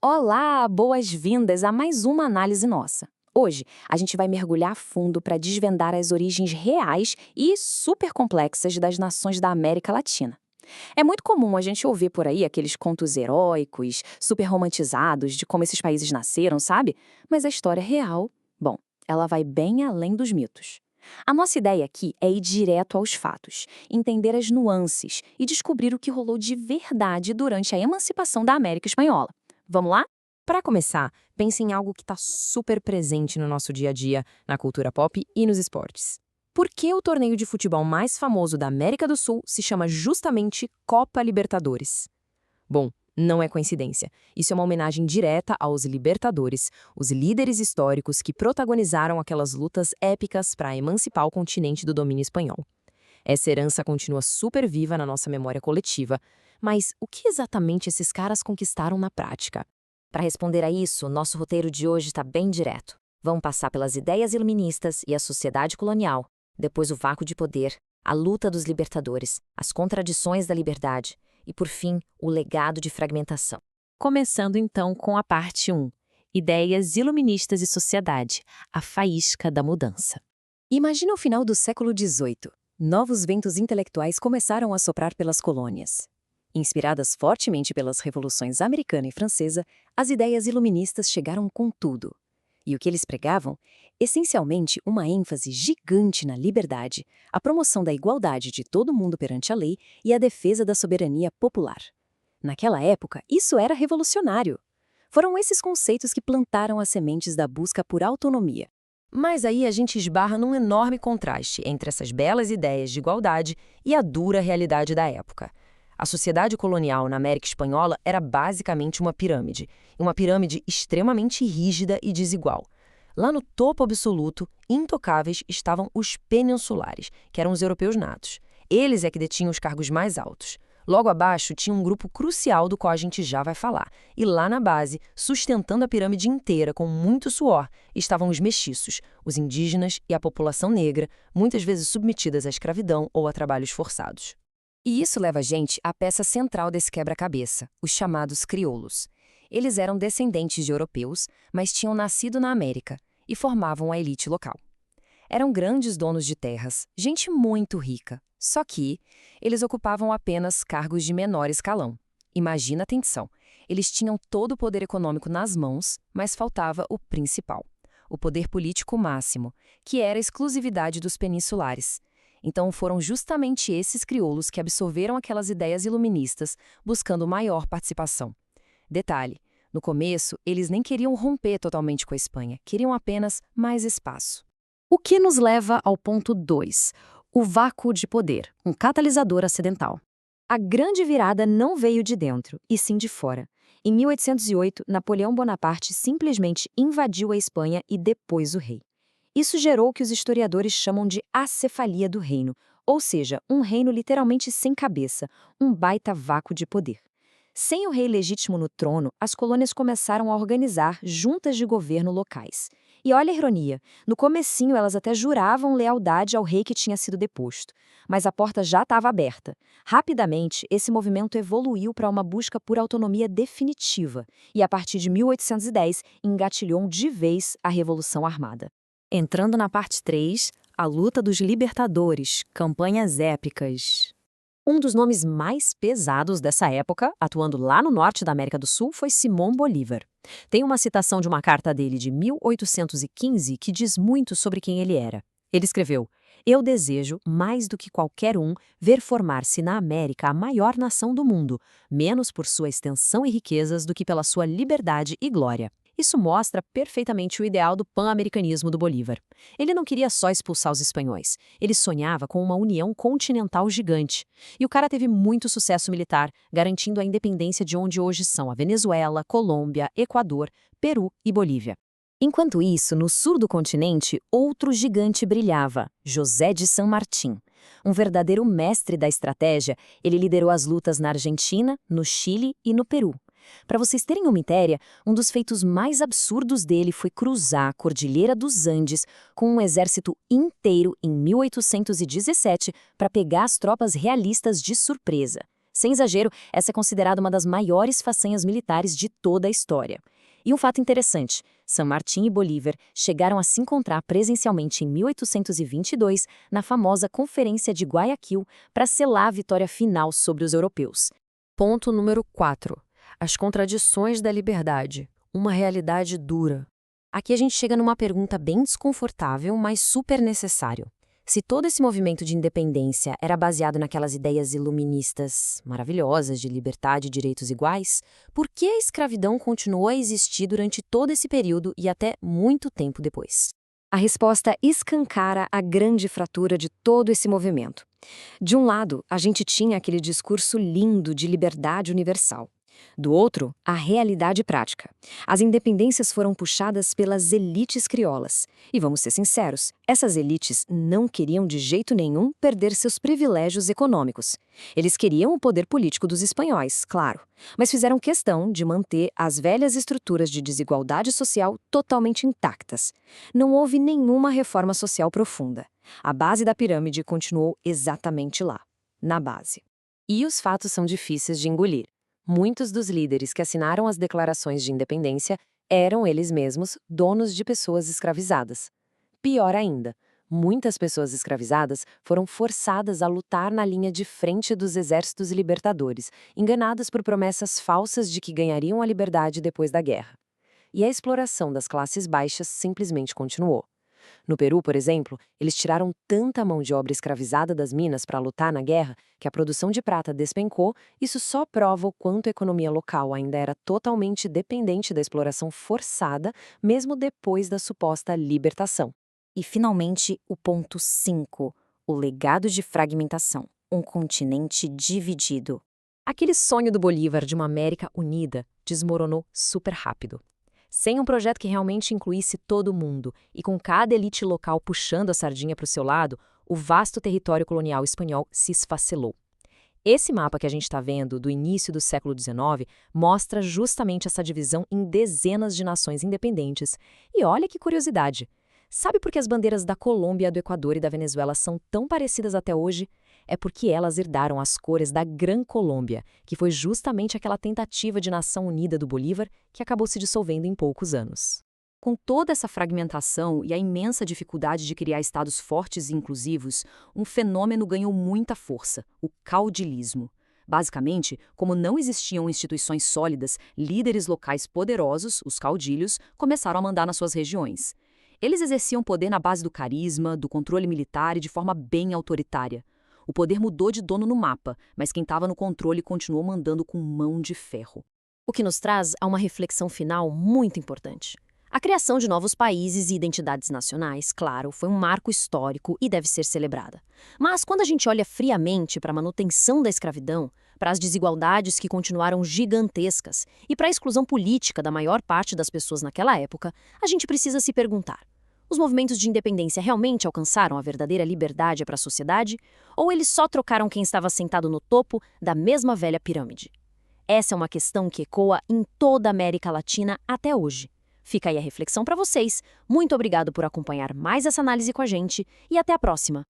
Olá, boas-vindas a mais uma análise nossa. Hoje, a gente vai mergulhar a fundo para desvendar as origens reais e super complexas das nações da América Latina. É muito comum a gente ouvir por aí aqueles contos heróicos, super romantizados de como esses países nasceram, sabe? Mas a história real, bom, ela vai bem além dos mitos. A nossa ideia aqui é ir direto aos fatos, entender as nuances e descobrir o que rolou de verdade durante a emancipação da América Espanhola. Vamos lá? Para começar, pense em algo que está super presente no nosso dia a dia, na cultura pop e nos esportes. Por que o torneio de futebol mais famoso da América do Sul se chama justamente Copa Libertadores? Bom, não é coincidência. Isso é uma homenagem direta aos Libertadores, os líderes históricos que protagonizaram aquelas lutas épicas para emancipar o continente do domínio espanhol. Essa herança continua super viva na nossa memória coletiva. Mas o que exatamente esses caras conquistaram na prática? Para responder a isso, nosso roteiro de hoje está bem direto. Vamos passar pelas ideias iluministas e a sociedade colonial, depois o vácuo de poder, a luta dos libertadores, as contradições da liberdade e, por fim, o legado de fragmentação. Começando então com a parte 1, Ideias iluministas e sociedade, a faísca da mudança. Imagina o final do século XVIII. Novos ventos intelectuais começaram a soprar pelas colônias. Inspiradas fortemente pelas revoluções americana e francesa, as ideias iluministas chegaram com tudo. E o que eles pregavam? Essencialmente uma ênfase gigante na liberdade, a promoção da igualdade de todo mundo perante a lei e a defesa da soberania popular. Naquela época, isso era revolucionário. Foram esses conceitos que plantaram as sementes da busca por autonomia. Mas aí a gente esbarra num enorme contraste entre essas belas ideias de igualdade e a dura realidade da época. A sociedade colonial na América Espanhola era basicamente uma pirâmide extremamente rígida e desigual. Lá no topo absoluto, intocáveis, estavam os peninsulares, que eram os europeus natos. Eles é que detinham os cargos mais altos. Logo abaixo tinha um grupo crucial do qual a gente já vai falar. E lá na base, sustentando a pirâmide inteira com muito suor, estavam os mestiços, os indígenas e a população negra, muitas vezes submetidas à escravidão ou a trabalhos forçados. E isso leva a gente à peça central desse quebra-cabeça, os chamados crioulos. Eles eram descendentes de europeus, mas tinham nascido na América e formavam a elite local. Eram grandes donos de terras, gente muito rica, só que eles ocupavam apenas cargos de menor escalão. Imagina a tensão. Eles tinham todo o poder econômico nas mãos, mas faltava o principal, o poder político máximo, que era a exclusividade dos peninsulares. Então foram justamente esses crioulos que absorveram aquelas ideias iluministas, buscando maior participação. Detalhe, no começo, eles nem queriam romper totalmente com a Espanha, queriam apenas mais espaço. O que nos leva ao ponto 2, o vácuo de poder, um catalisador acidental. A grande virada não veio de dentro, e sim de fora. Em 1808, Napoleão Bonaparte simplesmente invadiu a Espanha e depôs o rei. Isso gerou o que os historiadores chamam de acefalia do reino, ou seja, um reino literalmente sem cabeça, um baita vácuo de poder. Sem o rei legítimo no trono, as colônias começaram a organizar juntas de governo locais. E olha a ironia, no comecinho elas até juravam lealdade ao rei que tinha sido deposto, mas a porta já estava aberta. Rapidamente, esse movimento evoluiu para uma busca por autonomia definitiva, e a partir de 1810 engatilhou de vez a Revolução Armada. Entrando na parte 3, a luta dos libertadores, campanhas épicas. Um dos nomes mais pesados dessa época, atuando lá no norte da América do Sul, foi Simón Bolívar. Tem uma citação de uma carta dele de 1815 que diz muito sobre quem ele era. Ele escreveu: "Eu desejo, mais do que qualquer um, ver formar-se na América a maior nação do mundo, menos por sua extensão e riquezas do que pela sua liberdade e glória." Isso mostra perfeitamente o ideal do pan-americanismo do Bolívar. Ele não queria só expulsar os espanhóis, ele sonhava com uma união continental gigante. E o cara teve muito sucesso militar, garantindo a independência de onde hoje são a Venezuela, Colômbia, Equador, Peru e Bolívia. Enquanto isso, no sul do continente, outro gigante brilhava, José de San Martín. Um verdadeiro mestre da estratégia, ele liderou as lutas na Argentina, no Chile e no Peru. Para vocês terem uma ideia, um dos feitos mais absurdos dele foi cruzar a Cordilheira dos Andes com um exército inteiro em 1817 para pegar as tropas realistas de surpresa. Sem exagero, essa é considerada uma das maiores façanhas militares de toda a história. E um fato interessante, San Martín e Bolívar chegaram a se encontrar presencialmente em 1822 na famosa Conferência de Guayaquil para selar a vitória final sobre os europeus. Ponto número 4. As contradições da liberdade. Uma realidade dura. Aqui a gente chega numa pergunta bem desconfortável, mas super necessário. Se todo esse movimento de independência era baseado naquelas ideias iluministas maravilhosas de liberdade e direitos iguais, por que a escravidão continuou a existir durante todo esse período e até muito tempo depois? A resposta escancara a grande fratura de todo esse movimento. De um lado, a gente tinha aquele discurso lindo de liberdade universal. Do outro, a realidade prática. As independências foram puxadas pelas elites crioulas. E vamos ser sinceros, essas elites não queriam de jeito nenhum perder seus privilégios econômicos. Eles queriam o poder político dos espanhóis, claro, mas fizeram questão de manter as velhas estruturas de desigualdade social totalmente intactas. Não houve nenhuma reforma social profunda. A base da pirâmide continuou exatamente lá, na base. E os fatos são difíceis de engolir. Muitos dos líderes que assinaram as declarações de independência eram eles mesmos donos de pessoas escravizadas. Pior ainda, muitas pessoas escravizadas foram forçadas a lutar na linha de frente dos exércitos libertadores, enganadas por promessas falsas de que ganhariam a liberdade depois da guerra. E a exploração das classes baixas simplesmente continuou. No Peru, por exemplo, eles tiraram tanta mão de obra escravizada das minas para lutar na guerra que a produção de prata despencou. Isso só prova o quanto a economia local ainda era totalmente dependente da exploração forçada, mesmo depois da suposta libertação. E, finalmente, o ponto 5, o legado de fragmentação, um continente dividido. Aquele sonho do Bolívar de uma América unida desmoronou super rápido. Sem um projeto que realmente incluísse todo mundo e com cada elite local puxando a sardinha para o seu lado, o vasto território colonial espanhol se esfacelou. Esse mapa que a gente está vendo do início do século XIX mostra justamente essa divisão em dezenas de nações independentes. E olha que curiosidade! Sabe por que as bandeiras da Colômbia, do Equador e da Venezuela são tão parecidas até hoje? É porque elas herdaram as cores da Gran Colômbia, que foi justamente aquela tentativa de nação unida do Bolívar que acabou se dissolvendo em poucos anos. Com toda essa fragmentação e a imensa dificuldade de criar estados fortes e inclusivos, um fenômeno ganhou muita força, o caudilismo. Basicamente, como não existiam instituições sólidas, líderes locais poderosos, os caudilhos, começaram a mandar nas suas regiões. Eles exerciam poder na base do carisma, do controle militar e de forma bem autoritária. O poder mudou de dono no mapa, mas quem estava no controle continuou mandando com mão de ferro. O que nos traz a uma reflexão final muito importante. A criação de novos países e identidades nacionais, claro, foi um marco histórico e deve ser celebrada. Mas quando a gente olha friamente para a manutenção da escravidão, para as desigualdades que continuaram gigantescas e para a exclusão política da maior parte das pessoas naquela época, a gente precisa se perguntar: os movimentos de independência realmente alcançaram a verdadeira liberdade para a sociedade? Ou eles só trocaram quem estava sentado no topo da mesma velha pirâmide? Essa é uma questão que ecoa em toda a América Latina até hoje. Fica aí a reflexão para vocês. Muito obrigado por acompanhar mais essa análise com a gente e até a próxima!